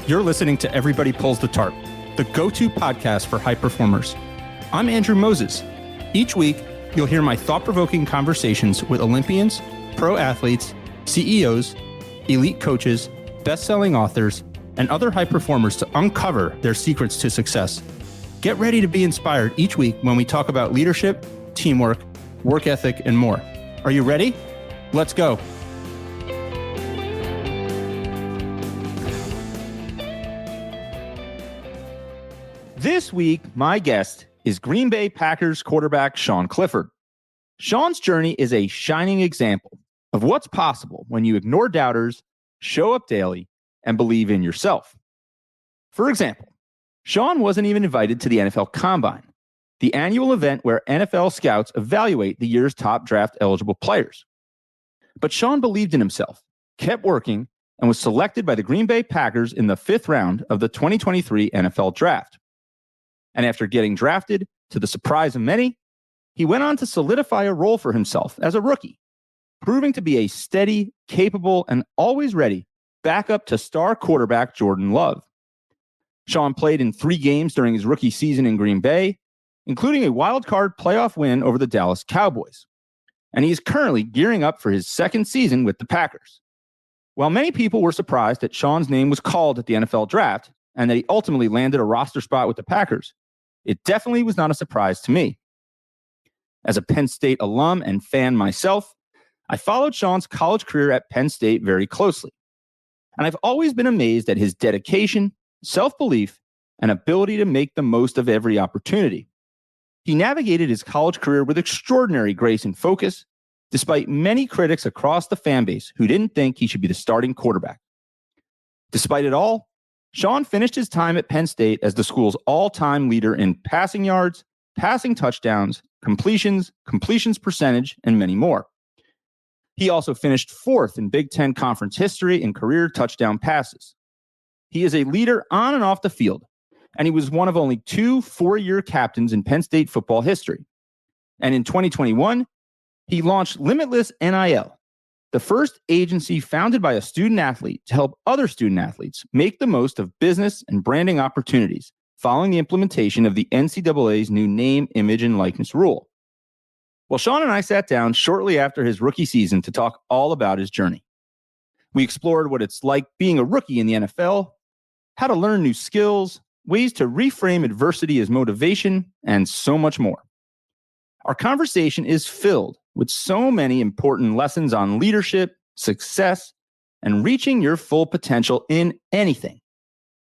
You're listening to Everybody Pulls the Tarp, the go-to podcast for high performers. I'm Andrew Moses. Each week, you'll hear my thought-provoking conversations with Olympians, pro athletes, CEOs, elite coaches, best-selling authors, and other high performers to uncover their secrets to success. Get ready to be inspired each week when we talk about leadership, teamwork, work ethic, and more. Are you ready? Let's go. This week, my guest is Green Bay Packers quarterback Sean Clifford. Sean's journey is a shining example of what's possible when you ignore doubters, show up daily, and believe in yourself. For example, Sean wasn't even invited to the NFL Combine, the annual event where NFL scouts evaluate the year's top draft eligible players. But Sean believed in himself, kept working, and was selected by the Green Bay Packers in the 5th round of the 2023 NFL Draft. And after getting drafted, to the surprise of many, he went on to solidify a role for himself as a rookie, proving to be a steady, capable, and always ready backup to star quarterback Jordan Love. Sean played in 3 games during his rookie season in Green Bay, including a wild card playoff win over the Dallas Cowboys. And he is currently gearing up for his 2nd season with the Packers. While many people were surprised that Sean's name was called at the NFL Draft and that he ultimately landed a roster spot with the Packers, it definitely was not a surprise to me. As a Penn State alum and fan myself, I followed Sean's college career at Penn State very closely. And I've always been amazed at his dedication, self-belief, and ability to make the most of every opportunity. He navigated his college career with extraordinary grace and focus, despite many critics across the fan base who didn't think he should be the starting quarterback. Despite it all, Sean finished his time at Penn State as the school's all-time leader in passing yards, passing touchdowns, completions percentage, and many more. He also finished 4th in Big Ten Conference history in career touchdown passes. He is a leader on and off the field, and he was one of only 2 four-year captains in Penn State football history. And in 2021, he launched Limitless NIL, the first agency founded by a student athlete to help other student athletes make the most of business and branding opportunities following the implementation of the NCAA's new name, image, and likeness rule. Well, Sean and I sat down shortly after his rookie season to talk all about his journey. We explored what it's like being a rookie in the NFL, how to learn new skills, ways to reframe adversity as motivation, and so much more. Our conversation is filled with so many important lessons on leadership, success, and reaching your full potential in anything.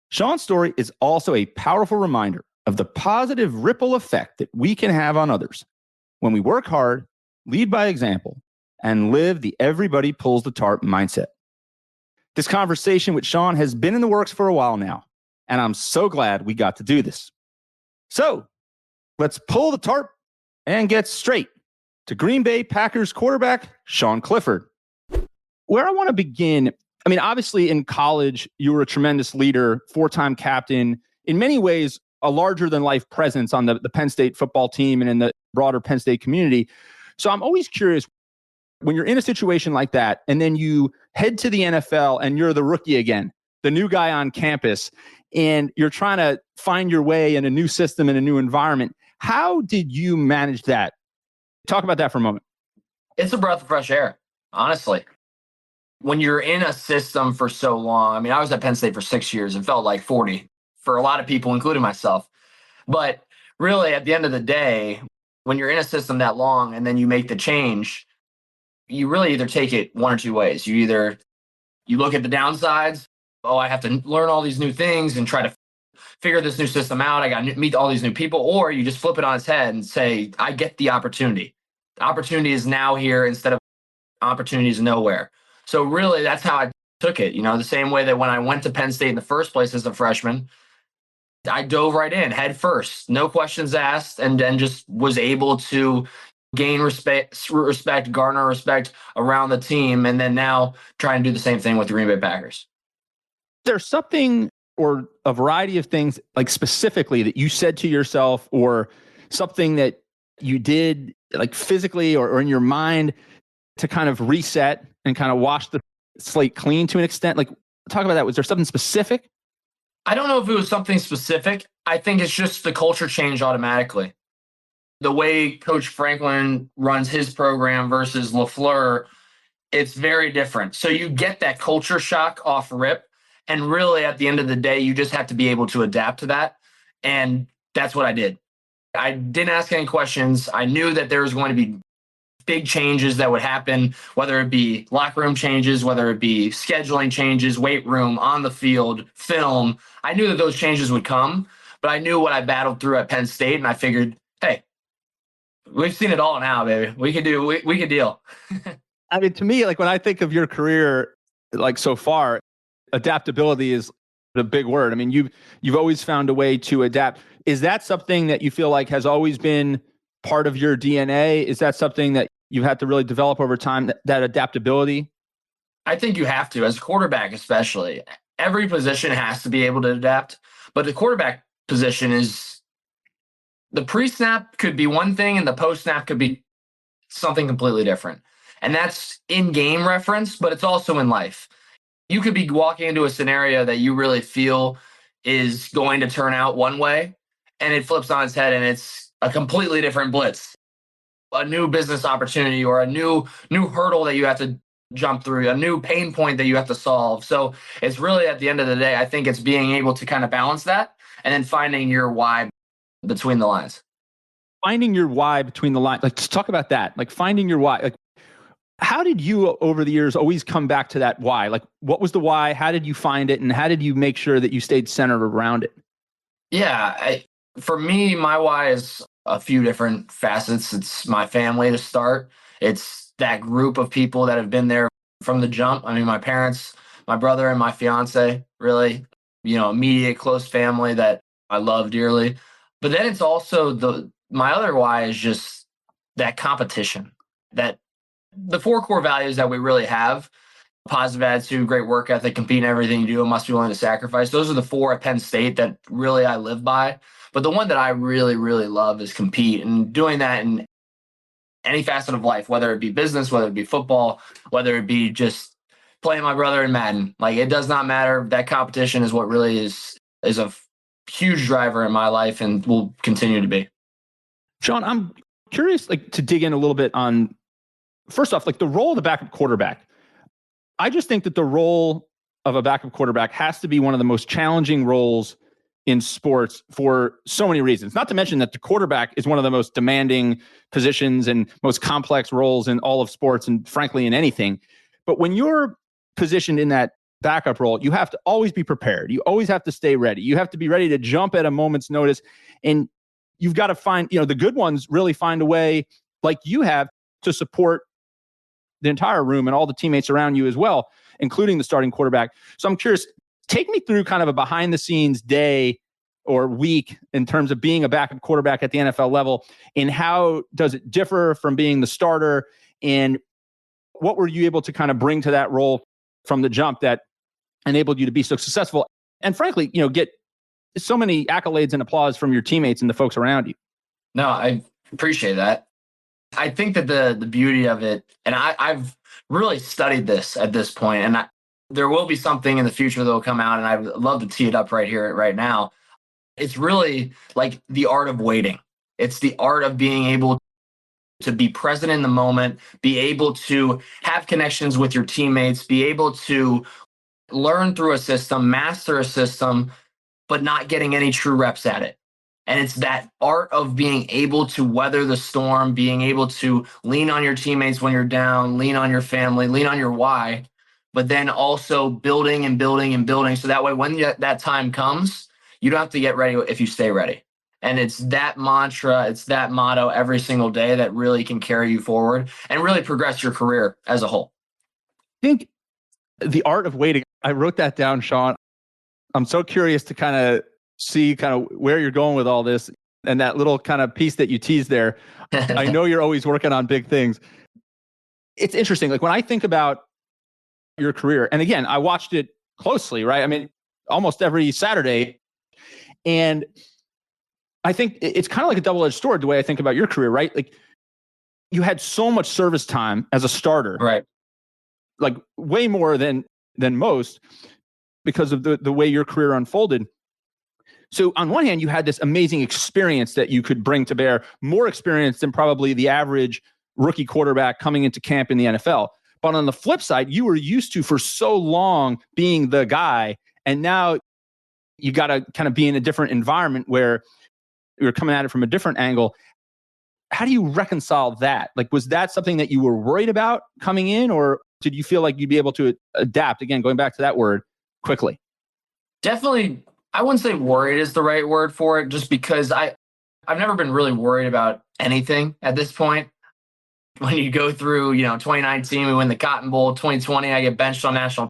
Sean's story is also a powerful reminder of the positive ripple effect that we can have on others when we work hard, lead by example, and live the everybody pulls the tarp mindset. This conversation with Sean has been in the works for a while now, and I'm so glad we got to do this. So let's pull the tarp and get straight to Green Bay Packers quarterback Sean Clifford. Where I want to begin, I mean, obviously in college, you were a tremendous leader, 4-time captain, in many ways, a larger than life presence on the Penn State football team and in the broader Penn State community. So I'm always curious, when you're in a situation like that, and then you head to the NFL and you're the rookie again, the new guy on campus, and you're trying to find your way in a new system, in a new environment, how did you manage that? Talk about that for a moment. It's a breath of fresh air, honestly. When you're in a system for so long, I mean, I was at Penn State for 6 years and felt like 40 for a lot of people, including myself. But really, at the end of the day, when you're in a system that long and then you make the change, you really either take it one or two ways. You look at the downsides. Oh, I have to learn all these new things and try to figure this new system out. I got to meet all these new people. Or you just flip it on its head and say, I get the opportunity. The opportunity is now here instead of opportunities nowhere. So really, that's how I took it. You know, the same way that when I went to Penn State in the first place as a freshman, I dove right in head first, no questions asked, and then just was able to gain respect, garner respect around the team. And then now try and do the same thing with the Green Bay Packers. There's something or a variety of things like specifically that you said to yourself or something that you did like physically or in your mind to kind of reset and kind of wash the slate clean to an extent? Like, talk about that. Was there something specific? I don't know if it was something specific. I think it's just the culture changed automatically. The way Coach Franklin runs his program versus LaFleur, it's very different. So you get that culture shock off rip. And really, at the end of the day, you just have to be able to adapt to that. And that's what I did. I didn't ask any questions. I knew that there was going to be big changes that would happen, whether it be locker room changes, whether it be scheduling changes, weight room, on the field, film. I knew that those changes would come, but I knew what I battled through at Penn State, and I figured, hey, we've seen it all now, baby. We could deal. I mean, to me, like when I think of your career, like so far, adaptability is the big word. I mean, you've always found a way to adapt. Is that something that you feel like has always been part of your DNA? Is that something that you've had to really develop over time, that adaptability? I think you have to, as a quarterback especially. Every position has to be able to adapt, but the quarterback position is, the pre-snap could be one thing and the post-snap could be something completely different. And that's in-game reference, but it's also in life. You could be walking into a scenario that you really feel is going to turn out one way, and it flips on its head and it's a completely different blitz, a new business opportunity, or a new hurdle that you have to jump through, a new pain point that you have to solve. So it's really, at the end of the day, I think it's being able to kind of balance that and then finding your why between the lines. Finding your why between the lines. Like, let's talk about that. Like finding your why. Like, how did you over the years always come back to that why? Like, what was the why? How did you find it? And how did you make sure that you stayed centered around it? Yeah, for me, my why is a few different facets. It's my family to start. It's that group of people that have been there from the jump. I mean, my parents, my brother, and my fiance, really, immediate close family that I love dearly. But then it's also my other why is just that competition, that the four core values that we really have: positive attitude, great work ethic, compete in everything you do, and must be willing to sacrifice. Those are the four at Penn State that really I live by. But the one that I really, really love is compete, and doing that in any facet of life, whether it be business, whether it be football, whether it be just playing my brother in Madden. Like, it does not matter. That competition is what really is a huge driver in my life and will continue to be. Sean, I'm curious, like, to dig in a little bit on, first off, like the role of the backup quarterback. I just think that the role of a backup quarterback has to be one of the most challenging roles in sports for so many reasons. Not to mention that the quarterback is one of the most demanding positions and most complex roles in all of sports, and frankly, in anything. But when you're positioned in that backup role, you have to always be prepared. You always have to stay ready. You have to be ready to jump at a moment's notice. And you've got to find, the good ones really find a way, like you have, to support the entire room and all the teammates around you as well, including the starting quarterback. So I'm curious, take me through kind of a behind the scenes day or week in terms of being a backup quarterback at the NFL level, and how does it differ from being the starter, and what were you able to kind of bring to that role from the jump that enabled you to be so successful and frankly, get so many accolades and applause from your teammates and the folks around you? No, I appreciate that. I think that the beauty of it, and I've really studied this at this point, and there will be something in the future that will come out, and I'd love to tee it up right now. It's really like the art of waiting. It's the art of being able to be present in the moment, be able to have connections with your teammates, be able to learn through a system, master a system, but not getting any true reps at it. And it's that art of being able to weather the storm, being able to lean on your teammates when you're down, lean on your family, lean on your why, but then also building and building and building. So that way, when that time comes, you don't have to get ready if you stay ready. And it's that mantra, it's that motto every single day that really can carry you forward and really progress your career as a whole. I think the art of waiting, I wrote that down, Sean. I'm so curious to kind of see kind of where you're going with all this, and that little kind of piece that you teased there. I know you're always working on big things. It's interesting. Like when I think about your career, and again, I watched it closely, right? I mean, almost every Saturday. And I think it's kind of like a double-edged sword, the way I think about your career, right? Like you had so much service time as a starter, right? Like way more than most, because of the way your career unfolded. So on one hand, you had this amazing experience that you could bring to bear, more experience than probably the average rookie quarterback coming into camp in the NFL. But on the flip side, you were used to for so long being the guy, and now you got to kind of be in a different environment where you're coming at it from a different angle. How do you reconcile that? Like, was that something that you were worried about coming in, or did you feel like you'd be able to adapt, again, going back to that word, quickly? Definitely, I wouldn't say worried is the right word for it, just because I've never been really worried about anything at this point. When you go through, 2019, we win the Cotton Bowl. 2020, I get benched on national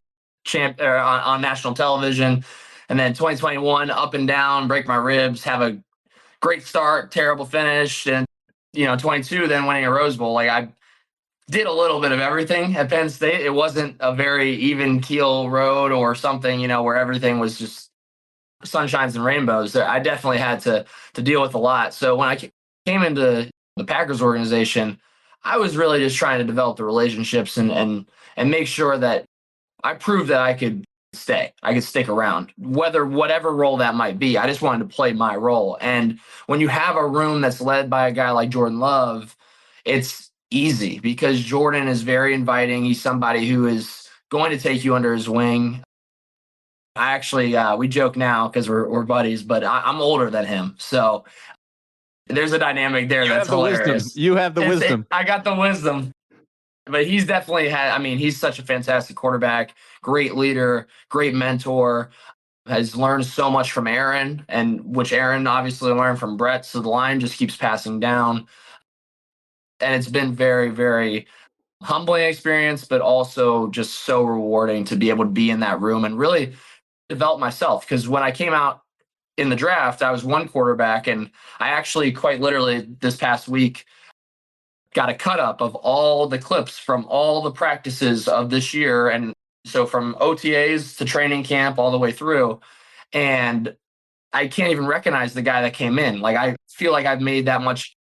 on national television, and then 2021, up and down, break my ribs, have a great start, terrible finish, and 22, then winning a Rose Bowl. Like, I did a little bit of everything at Penn State. It wasn't a very even keel road or something, where everything was just sunshines and rainbows. I definitely had to deal with a lot. So when I came into the Packers organization, I was really just trying to develop the relationships and make sure that I proved that I could stick around, whatever role that might be. I just wanted to play my role. And when you have a room that's led by a guy like Jordan Love, it's easy because Jordan is very inviting. He's somebody who is going to take you under his wing. I actually, we joke now because we're buddies, but I'm older than him. So there's a dynamic there that's hilarious. You have the wisdom. I got the wisdom. But he's definitely he's such a fantastic quarterback, great leader, great mentor, has learned so much from Aaron, and which Aaron obviously learned from Brett. So the line just keeps passing down. And it's been very, very humbling experience, but also just so rewarding to be able to be in that room and really develop myself. Because when I came out in the draft, I was one quarterback, and I actually quite literally this past week got a cut up of all the clips from all the practices of this year. And so from OTAs to training camp all the way through. And I can't even recognize the guy that came in. Like, I feel like I've made that much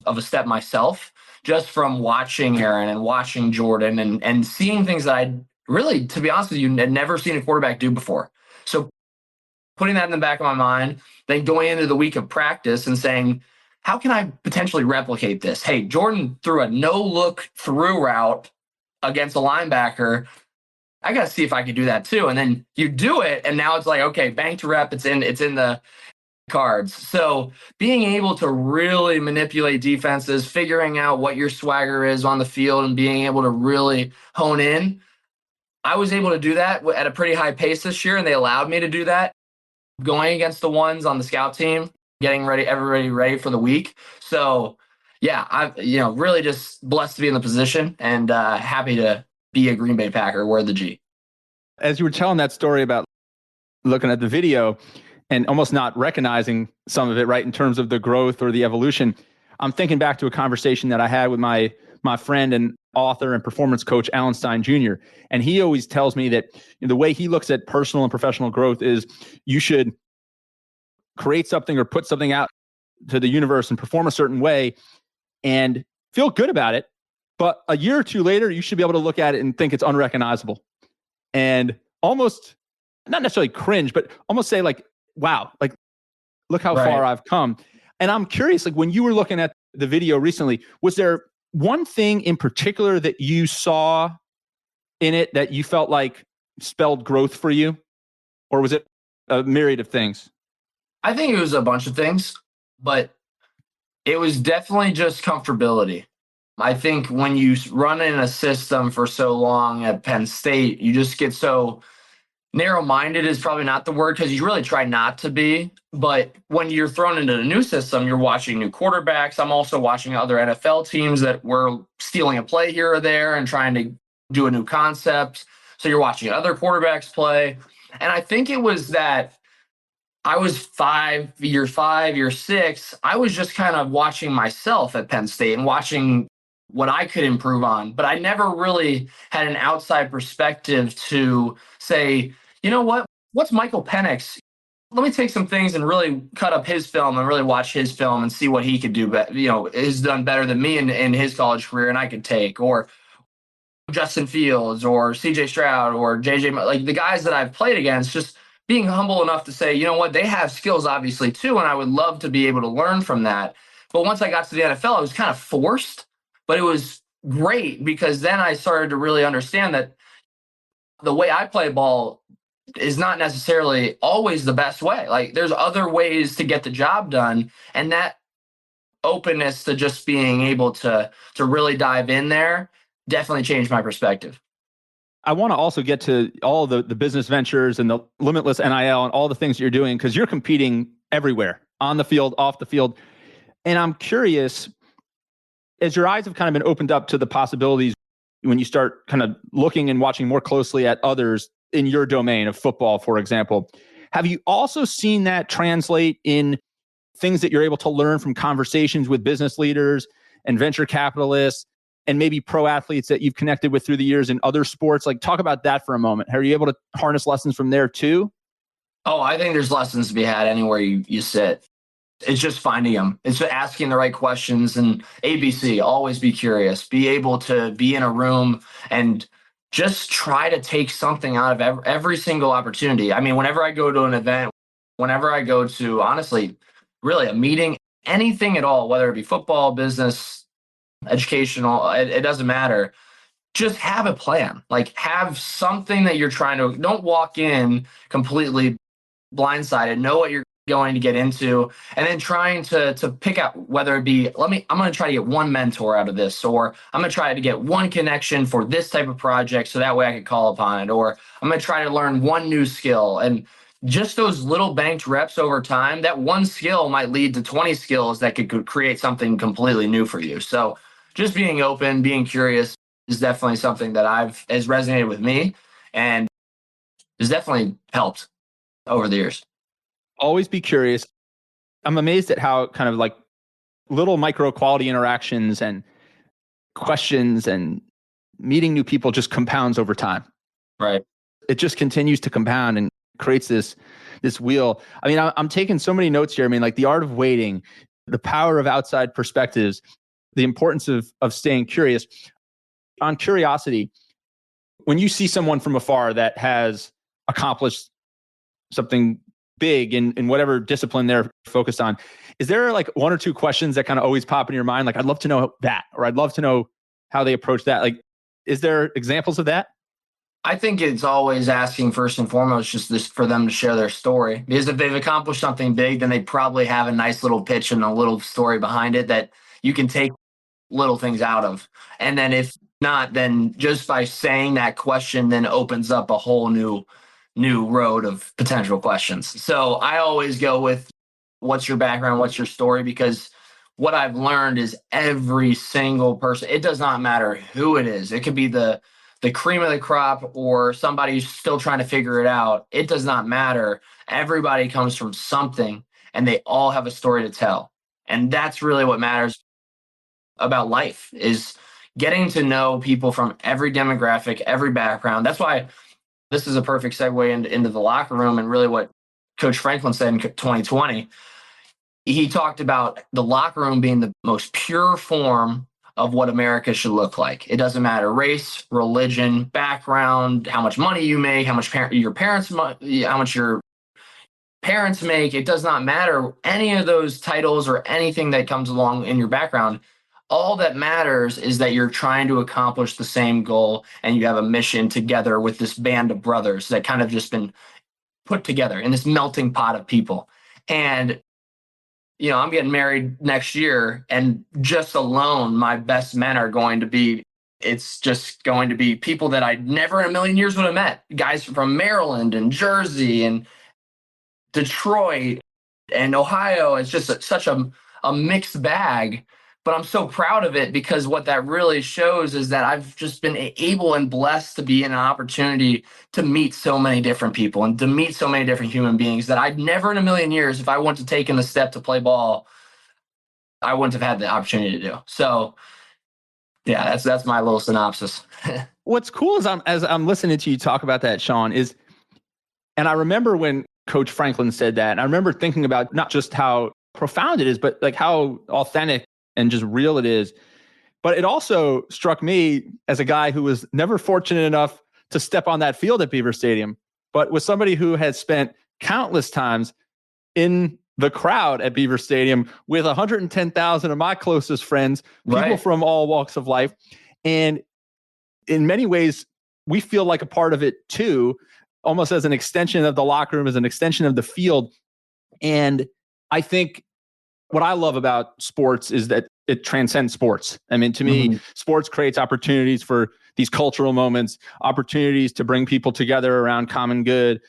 of a step myself just from watching Aaron and watching Jordan and seeing things that I really, to be honest with you, had never seen a quarterback do before. So putting that in the back of my mind, then going into the week of practice and saying, how can I potentially replicate this? Hey, Jordan threw a no-look through route against a linebacker. I got to see if I could do that too. And then you do it, and now it's like, okay, banked rep, it's in the cards. So being able to really manipulate defenses, figuring out what your swagger is on the field and being able to really hone in, I was able to do that at a pretty high pace this year, and they allowed me to do that going against the ones on the scout team, getting everybody ready for the week. So yeah, I'm really just blessed to be in the position and happy to be a Green Bay Packer. Wear the G. As you were telling that story about looking at the video and almost not recognizing some of it, right, in terms of the growth or the evolution, I'm thinking back to a conversation that I had with my friend and author and performance coach, Alan Stein Jr. And he always tells me that the way he looks at personal and professional growth is you should create something or put something out to the universe and perform a certain way and feel good about it. But a year or two later, you should be able to look at it and think it's unrecognizable and almost not necessarily cringe, but almost say like, wow, like, look how far I've come. And I'm curious, like when you were looking at the video recently, was there one thing in particular that you saw in it that you felt like spelled growth for you? Or was it a myriad of things? I think it was a bunch of things, but it was definitely just comfortability. I think when you run in a system for so long at Penn State, you just get so narrow-minded is probably not the word because you really try not to be. But when you're thrown into a new system, you're watching new quarterbacks. I'm also watching other NFL teams that were stealing a play here or there and trying to do a new concept. So you're watching other quarterbacks play. And I think it was that I was year five, year six. I was just kind of watching myself at Penn State and watching what I could improve on. But I never really had an outside perspective to say, you know what? What's Michael Penix? Let me take some things and really cut up his film and really watch his film and see what he could do. But has done better than me in his college career, and I could take, or Justin Fields or CJ Stroud or JJ, like the guys that I've played against, just being humble enough to say, you know what, they have skills obviously too, and I would love to be able to learn from that. But once I got to the NFL, I was kind of forced, but it was great because then I started to really understand that the way I play ball is not necessarily always the best way. Like there's other ways to get the job done, and that openness to just being able to really dive in there definitely changed my perspective. I want to also get to all the business ventures and the Limitless NIL and all the things that you're doing, because you're competing everywhere, on the field, off the field. And I'm curious, as your eyes have kind of been opened up to the possibilities when you start kind of looking and watching more closely at others in your domain of football, for example, have you also seen that translate in things that you're able to learn from conversations with business leaders and venture capitalists and maybe pro athletes that you've connected with through the years in other sports? Like, talk about that for a moment. Are you able to harness lessons from there too? Oh, I think there's lessons to be had anywhere you sit. It's just finding them. It's just asking the right questions, and ABC, always be curious, be able to be in a room and just try to take something out of every single opportunity. I mean, whenever I go to an event, whenever I go to, honestly, really a meeting, anything at all, whether it be football, business, educational, it doesn't matter. Just have a plan. Like have something that you're trying to, don't walk in completely blindsided, know what you're going to get into, and then trying to pick out whether it be, I'm going to try to get one mentor out of this, or I'm going to try to get one connection for this type of project so that way I can call upon it, or I'm going to try to learn one new skill. And just those little banked reps over time, that one skill might lead to 20 skills that could create something completely new for you. So just being open, being curious is definitely something that has resonated with me and has definitely helped over the years. Always be curious. I'm amazed at how kind of like little micro quality interactions and questions and meeting new people just compounds over time. Right. It just continues to compound and creates this wheel. I mean, I'm taking so many notes here. I mean, like the art of waiting, the power of outside perspectives, the importance of staying curious. On curiosity, when you see someone from afar that has accomplished something big in whatever discipline they're focused on, is there like one or two questions that kind of always pop in your mind? Like, I'd love to know that, or I'd love to know how they approach that. Like, is there examples of that? I think it's always asking first and foremost just this for them to share their story, because if they've accomplished something big, then they probably have a nice little pitch and a little story behind it that you can take little things out of. And then if not, then just by saying that question then opens up a whole new road of potential questions. So I always go with, what's your background, what's your story? Because what I've learned is every single person, it does not matter who it is. It could be the cream of the crop or somebody who's still trying to figure it out. It does not matter. Everybody comes from something and they all have a story to tell. And that's really what matters about life, is getting to know people from every demographic, every background. That's why this is a perfect segue into the locker room and really what Coach Franklin said in 2020. He talked about the locker room being the most pure form of what America should look like. It doesn't matter race, religion, background, how much money you make, how much your parents make. It does not matter any of those titles or anything that comes along in your background. All that matters is that you're trying to accomplish the same goal and you have a mission together with this band of brothers that kind of just been put together in this melting pot of people. And I'm getting married next year, and just alone, my best men are going to be, it's just going to be people that I never in a million years would have met. Guys from Maryland and Jersey and Detroit and Ohio. It's just such a mixed bag, but I'm so proud of it because what that really shows is that I've just been able and blessed to be in an opportunity to meet so many different people and to meet so many different human beings that I'd never in a million years, if I wouldn't have taken the step to play ball, I wouldn't have had the opportunity to do. So yeah, that's my little synopsis. What's cool is as I'm listening to you talk about that, Sean, and I remember when Coach Franklin said that, and I remember thinking about not just how profound it is, but like how authentic and just real it is. But it also struck me as a guy who was never fortunate enough to step on that field at Beaver Stadium. but was somebody who had spent countless times in the crowd at Beaver Stadium with 110,000 of my closest friends, people from all walks of life. And in many ways, we feel like a part of it too, almost as an extension of the locker room, as an extension of the field. And I think what I love about sports is that it transcends sports. I mean, to me, sports creates opportunities for these cultural moments, opportunities to bring people together around common good,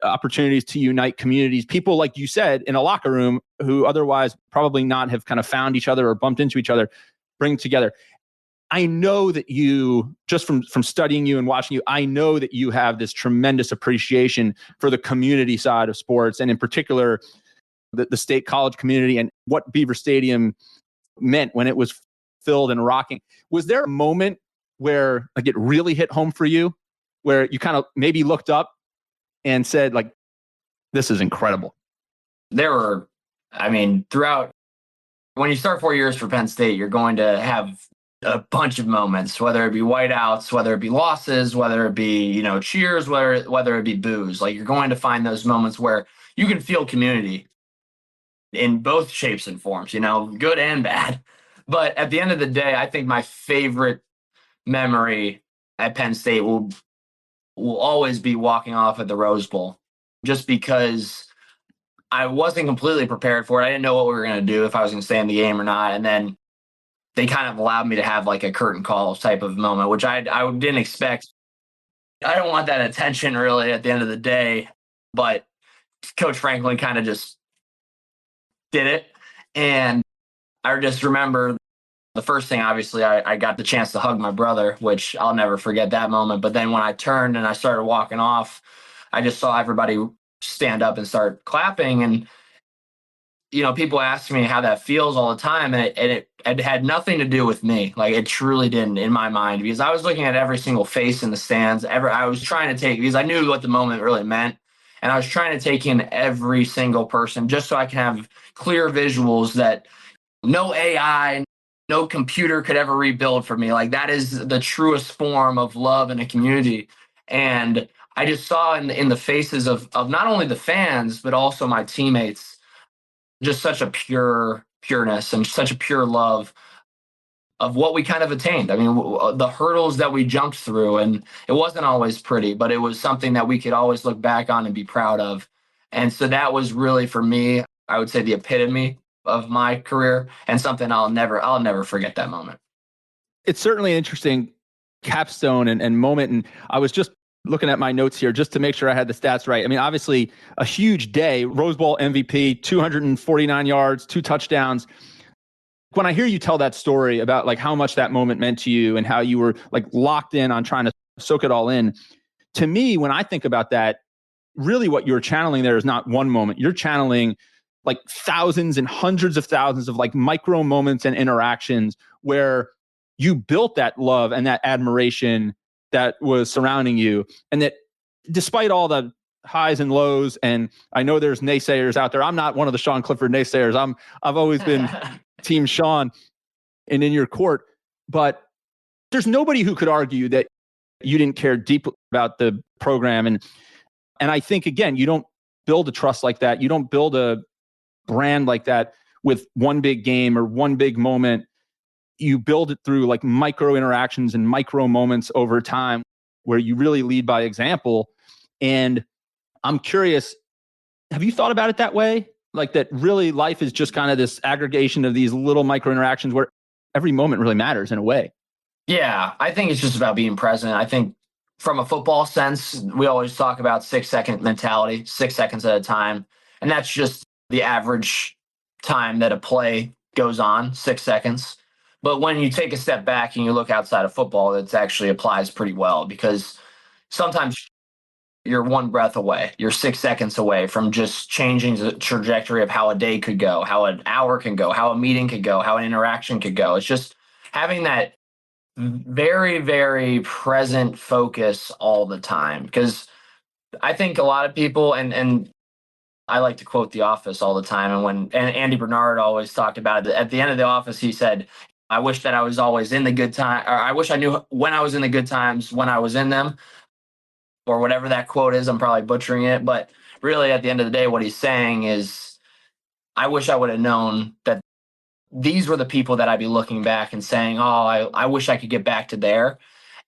opportunities to unite communities, people, like you said, in a locker room who otherwise probably not have kind of found each other or bumped into each other, bring together. I know that you, just from studying you and watching you, I know that you have this tremendous appreciation for the community side of sports, and in particular, the state college community and what Beaver Stadium meant when it was filled and rocking. Was there a moment where like it really hit home for you, where you kind of maybe looked up and said, like, this is incredible? There were, I mean, throughout, when you start 4 years for Penn State, you're going to have a bunch of moments, whether it be whiteouts, whether it be losses, whether it be, you know, cheers, whether it be boos. Like, you're going to find those moments where you can feel community in both shapes and forms, you know, good and bad. But at the end of the day, I think my favorite memory at Penn State will always be walking off at the Rose Bowl, just because I wasn't completely prepared for it. I didn't know what we were going to do, if I was going to stay in the game or not. And then they kind of allowed me to have like a curtain call type of moment, which I didn't expect. I don't want that attention really at the end of the day, but Coach Franklin kind of just did it. And I just remember the first thing, obviously, I got the chance to hug my brother, which I'll never forget that moment. But then when I turned and I started walking off, I just saw everybody stand up and start clapping. And, you know, people ask me how that feels all the time. And it had nothing to do with me. Like, it truly didn't, in my mind, because I was looking at every single face in the stands. I was trying to take, because I knew what the moment really meant. And I was trying to take in every single person just so I can have clear visuals that no AI, no computer could ever rebuild for me. Like, that is the truest form of love in a community. And I just saw in the faces of not only the fans, but also my teammates, just such a pureness and such a pure love of what we kind of attained. I mean, the hurdles that we jumped through, and it wasn't always pretty, but it was something that we could always look back on and be proud of. And so that was really, for me, I would say, the epitome of my career, and something I'll never forget that moment. It's certainly an interesting capstone and moment. And I was just looking at my notes here just to make sure I had the stats right. I mean, obviously a huge day, Rose Bowl MVP, 249 yards, 2 touchdowns. When I hear you tell that story about like how much that moment meant to you and how you were like locked in on trying to soak it all in, to me, when I think about that, really what you're channeling there is not one moment. You're channeling like thousands and hundreds of thousands of like micro moments and interactions where you built that love and that admiration that was surrounding you. And that despite all the highs and lows, and I know there's naysayers out there. I'm not one of the Sean Clifford naysayers. I've always been Team Sean and in your court, but there's nobody who could argue that you didn't care deeply about the program. And I think, again, you don't build a trust like that. You don't build a brand like that with one big game or one big moment. You build it through like micro interactions and micro moments over time where you really lead by example. And I'm curious, have you thought about it that way? Like that really life is just kind of this aggregation of these little micro interactions where every moment really matters in a way. Yeah, I think it's just about being present. I think from a football sense, we always talk about 6-second mentality, 6 seconds at a time. And that's just the average time that a play goes on, 6 seconds. But when you take a step back and you look outside of football, it actually applies pretty well, because sometimes you're one breath away, you're 6 seconds away from just changing the trajectory of how a day could go, how an hour can go, how a meeting could go, how an interaction could go. It's just having that very, very present focus all the time. Because I think a lot of people, and I like to quote The Office all the time. And Andy Bernard always talked about it. At the end of The Office, he said, I wish that I was always in the good time, or I wish I knew when I was in the good times, when I was in them. or whatever that quote is. I'm probably butchering it, but really at the end of the day, what he's saying is, I wish I would have known that these were the people that I'd be looking back and saying, oh, I wish I could get back to there.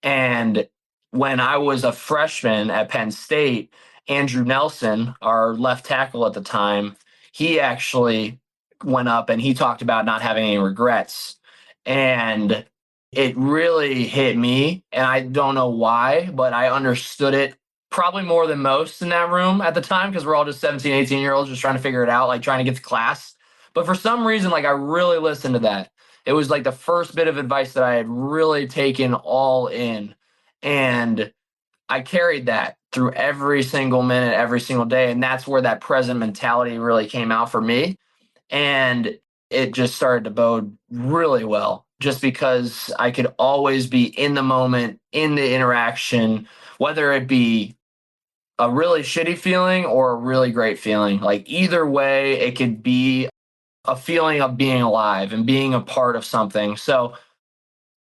And when I was a freshman at Penn State, Andrew Nelson, our left tackle at the time, he actually went up and he talked about not having any regrets. And it really hit me. And I don't know why, but I understood it probably more than most in that room at the time, because we're all just 17, 18-year-olds just trying to figure it out, like trying to get to class. But for some reason, like I really listened to that. It was like the first bit of advice that I had really taken all in. And I carried that through every single minute, every single day. And that's where that present mentality really came out for me. And it just started to bode really well, just because I could always be in the moment, in the interaction, whether it be a really shitty feeling or a really great feeling. Like either way, it could be a feeling of being alive and being a part of something. So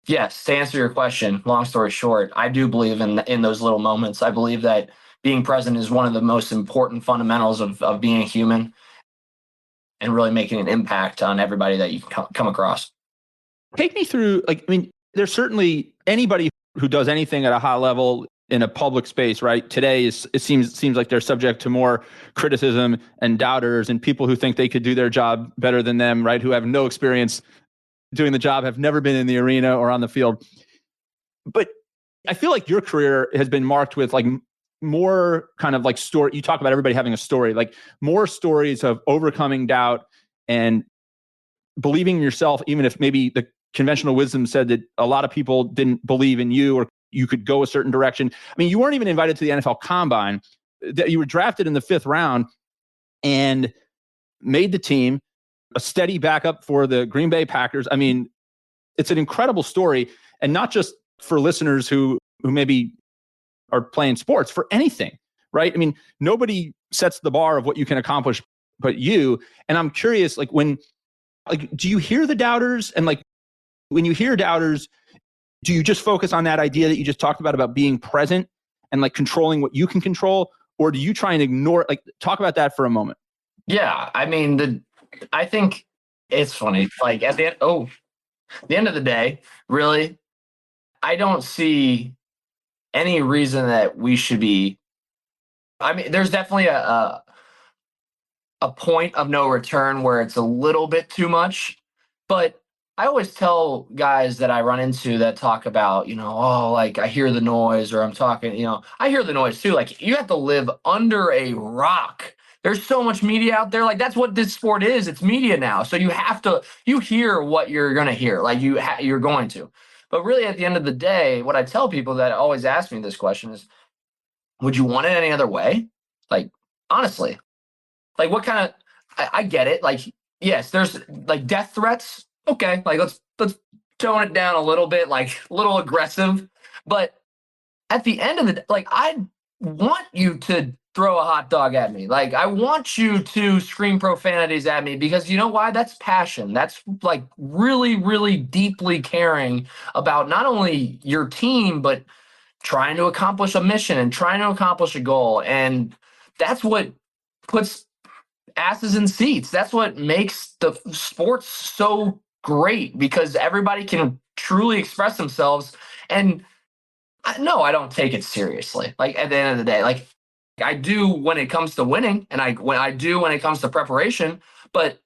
yes, to answer your question, long story short, I do believe in those little moments. I believe that being present is one of the most important fundamentals of being a human and really making an impact on everybody that you come across. Take me through, like, I mean, there's certainly anybody who does anything at a high level in a public space, right? Today it seems like they're subject to more criticism and doubters and people who think they could do their job better than them, right? Who have no experience doing the job, have never been in the arena or on the field. But I feel like your career has been marked with like more kind of like story. You talk about everybody having a story, like more stories of overcoming doubt and believing in yourself, even if maybe the conventional wisdom said that a lot of people didn't believe in you or you could go a certain direction. I mean, you weren't even invited to the NFL Combine. You were drafted in the 5th round and made the team, a steady backup for the Green Bay Packers. I mean, it's an incredible story, and not just for listeners who maybe are playing sports, for anything, right? I mean, nobody sets the bar of what you can accomplish but you. And I'm curious, like do you hear the doubters? And like, when you hear doubters, do you just focus on that idea that you just talked about being present and like controlling what you can control? Or do you try and ignore, like, talk about that for a moment? Yeah. I mean, I think it's funny. Like at the end of the day, really, I don't see any reason that we should be. I mean, there's definitely a point of no return where it's a little bit too much, but I always tell guys that I run into that talk about, oh, like I hear the noise, or I'm talking, I hear the noise too. Like you have to live under a rock. There's so much media out there. Like that's what this sport is. It's media now. So you hear what you're going to hear. Like you're going to. But really at the end of the day, what I tell people that always ask me this question is, would you want it any other way? Like, honestly, like what kind of, I get it. Like, yes, there's like death threats. Okay. Like let's tone it down a little bit, like a little aggressive. But at the end of the day, like I want you to throw a hot dog at me. Like I want you to scream profanities at me, because you know why? That's passion. That's like really, really deeply caring about not only your team, but trying to accomplish a mission and trying to accomplish a goal. And that's what puts asses in seats. That's what makes the sports so great, because everybody can truly express themselves. And no, I don't take it seriously. Like at the end of the day, like I do when it comes to winning, and when it comes to preparation, but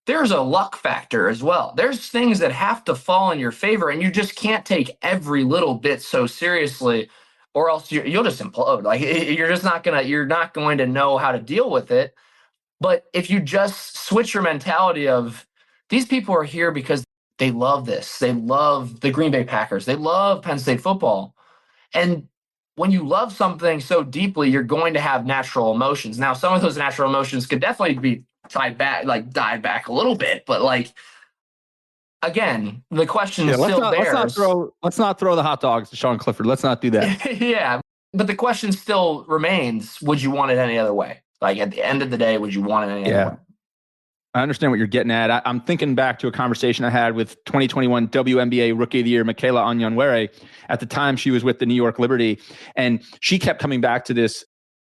there's a luck factor as well. There's things that have to fall in your favor, and you just can't take every little bit so seriously, or else you'll just implode. Like you're not going to know how to deal with it. But if you just switch your mentality of, these people are here because they love this, they love the Green Bay Packers, they love Penn State football. And when you love something so deeply, you're going to have natural emotions. Now, some of those natural emotions could definitely be died back a little bit, but like, again, the question still bears. Let's not throw the hot dogs to Sean Clifford. Let's not do that. Yeah, but the question still remains: would you want it any other way? Like at the end of the day, would you want it any other way? I understand what you're getting at. I'm thinking back to a conversation I had with 2021 WNBA Rookie of the Year, Michaela Onyenwere. At the time, she was with the New York Liberty, and she kept coming back to this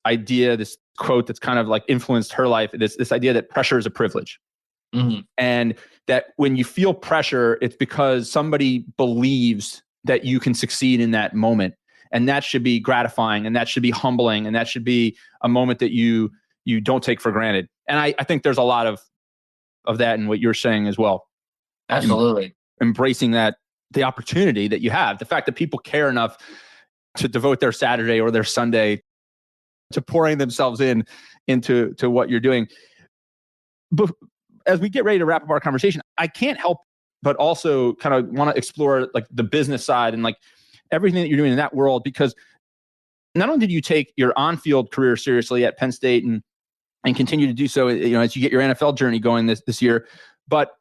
idea, this quote that's kind of like influenced her life, this idea that pressure is a privilege. Mm-hmm. And that when you feel pressure, it's because somebody believes that you can succeed in that moment. And that should be gratifying, and that should be humbling, and that should be a moment that you don't take for granted. And I think there's a lot of that in what you're saying as well. Absolutely. Embracing that, the opportunity that you have, the fact that people care enough to devote their Saturday or their Sunday to pouring themselves into what you're doing. But as we get ready to wrap up our conversation, I can't help but also kind of want to explore like the business side and like everything that you're doing in that world, because not only did you take your on-field career seriously at Penn State and continue to do so, as you get your NFL journey going this year, but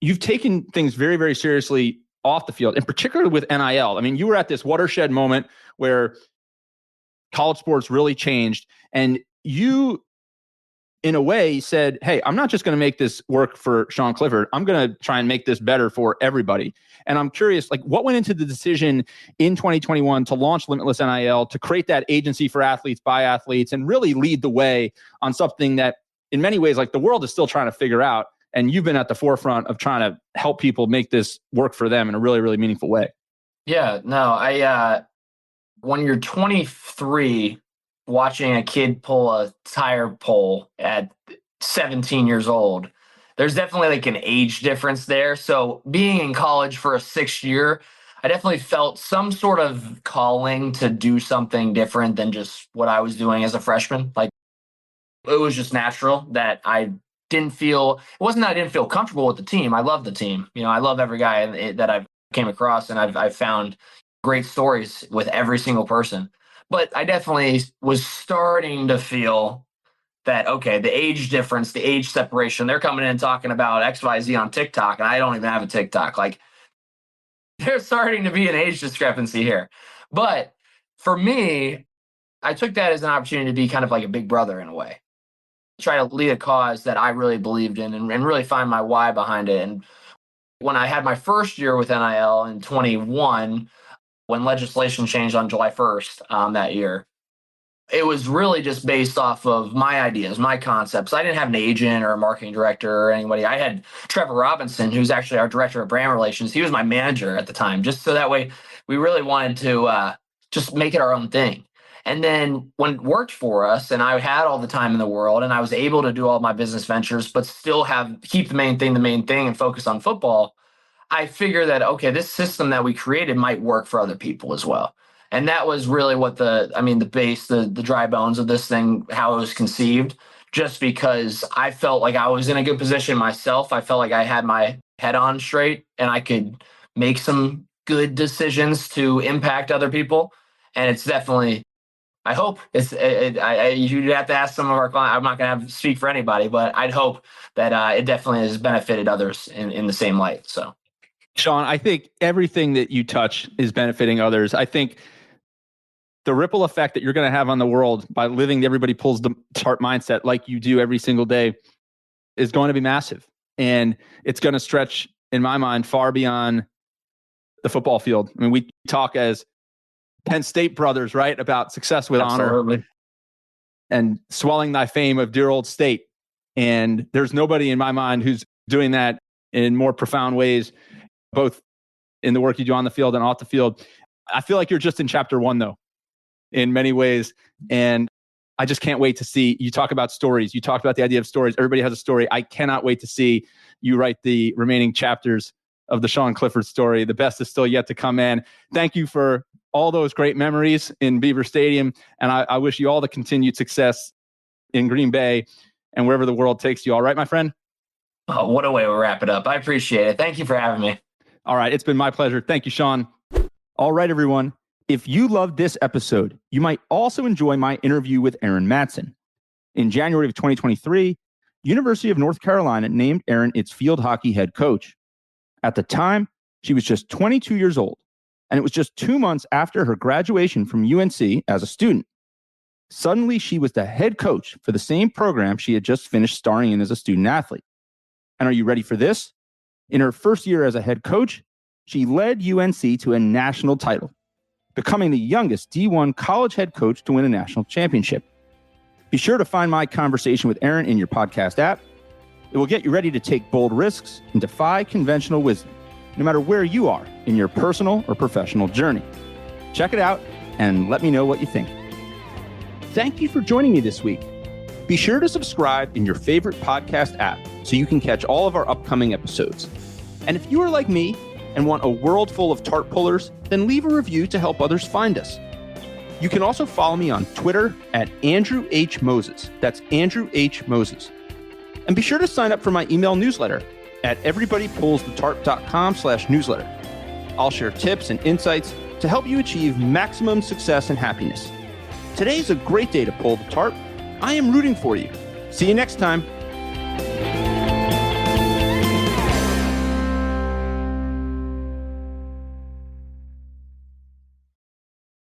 you've taken things very, very seriously off the field, and particularly with NIL. I mean, you were at this watershed moment where college sports really changed, and you, in a way, said, hey, I'm not just going to make this work for Sean Clifford. I'm going to try and make this better for everybody. And I'm curious, like, what went into the decision in 2021 to launch Limitless NIL, to create that agency for athletes by athletes, and really lead the way on something that in many ways, like, the world is still trying to figure out. And you've been at the forefront of trying to help people make this work for them in a really, really meaningful way. Yeah, no, when you're 23, watching a kid pull a tire pole at 17 years old, there's definitely like an age difference there. So being in college for a 6th year, I definitely felt some sort of calling to do something different than just what I was doing as a freshman. Like, it was just natural that I didn't feel, it wasn't that I didn't feel comfortable with the team. I love the team. I love every guy that I've came across, and I've found great stories with every single person. But I definitely was starting to feel that, okay, the age difference, the age separation, they're coming in and talking about XYZ on TikTok, and I don't even have a TikTok. Like, there's starting to be an age discrepancy here. But for me, I took that as an opportunity to be kind of like a big brother in a way. Try to lead a cause that I really believed in, and really find my why behind it. And when I had my first year with NIL in 21, when legislation changed on July 1st that year, it was really just based off of my ideas, my concepts. I didn't have an agent or a marketing director or anybody. I had Trevor Robinson, who's actually our director of brand relations. He was my manager at the time, just so that way we really wanted to just make it our own thing. And then when it worked for us, and I had all the time in the world, and I was able to do all my business ventures, but still keep the main thing, and focus on football, I figure that, okay, this system that we created might work for other people as well. And that was really what the base, the dry bones of this thing, how it was conceived, just because I felt like I was in a good position myself. I felt like I had my head on straight, and I could make some good decisions to impact other people. And it's definitely, I hope you'd have to ask some of our clients. I'm not going to have to speak for anybody, but I'd hope that it definitely has benefited others in the same light. So, Sean, I think everything that you touch is benefiting others. I think the ripple effect that you're going to have on the world by living the everybody pulls the chart mindset like you do every single day is going to be massive. And it's going to stretch, in my mind, far beyond the football field. I mean, we talk as Penn State brothers, right, about success with Absolutely. honor and swelling thy fame of dear old state. And there's nobody in my mind who's doing that in more profound ways, both in the work you do on the field and off the field. I feel like you're just in chapter 1, though, in many ways. And I just can't wait to see you talk about stories. You talked about the idea of stories. Everybody has a story. I cannot wait to see you write the remaining chapters of the Sean Clifford story. The best is still yet to come, man. Thank you for all those great memories in Beaver Stadium. And I wish you all the continued success in Green Bay and wherever the world takes you. All right, my friend? Oh, what a way to wrap it up. I appreciate it. Thank you for having me. All right. It's been my pleasure. Thank you, Sean. All right, everyone. If you loved this episode, you might also enjoy my interview with Aaron Matson. In January of 2023, University of North Carolina named Aaron its field hockey head coach. At the time, she was just 22 years old, and it was just 2 months after her graduation from UNC as a student. Suddenly, she was the head coach for the same program she had just finished starring in as a student athlete. And are you ready for this? In her first year as a head coach, she led UNC to a national title, becoming the youngest D1 college head coach to win a national championship. Be sure to find my conversation with Erin in your podcast app. It will get you ready to take bold risks and defy conventional wisdom, no matter where you are in your personal or professional journey. Check it out and let me know what you think. Thank you for joining me this week. Be sure to subscribe in your favorite podcast app so you can catch all of our upcoming episodes. And if you are like me and want a world full of tart pullers, then leave a review to help others find us. You can also follow me on Twitter at Andrew H. Moses. That's Andrew H. Moses. And be sure to sign up for my email newsletter at everybodypullsthetarp.com/newsletter. I'll share tips and insights to help you achieve maximum success and happiness. Today's a great day to pull the tarp. I am rooting for you. See you next time.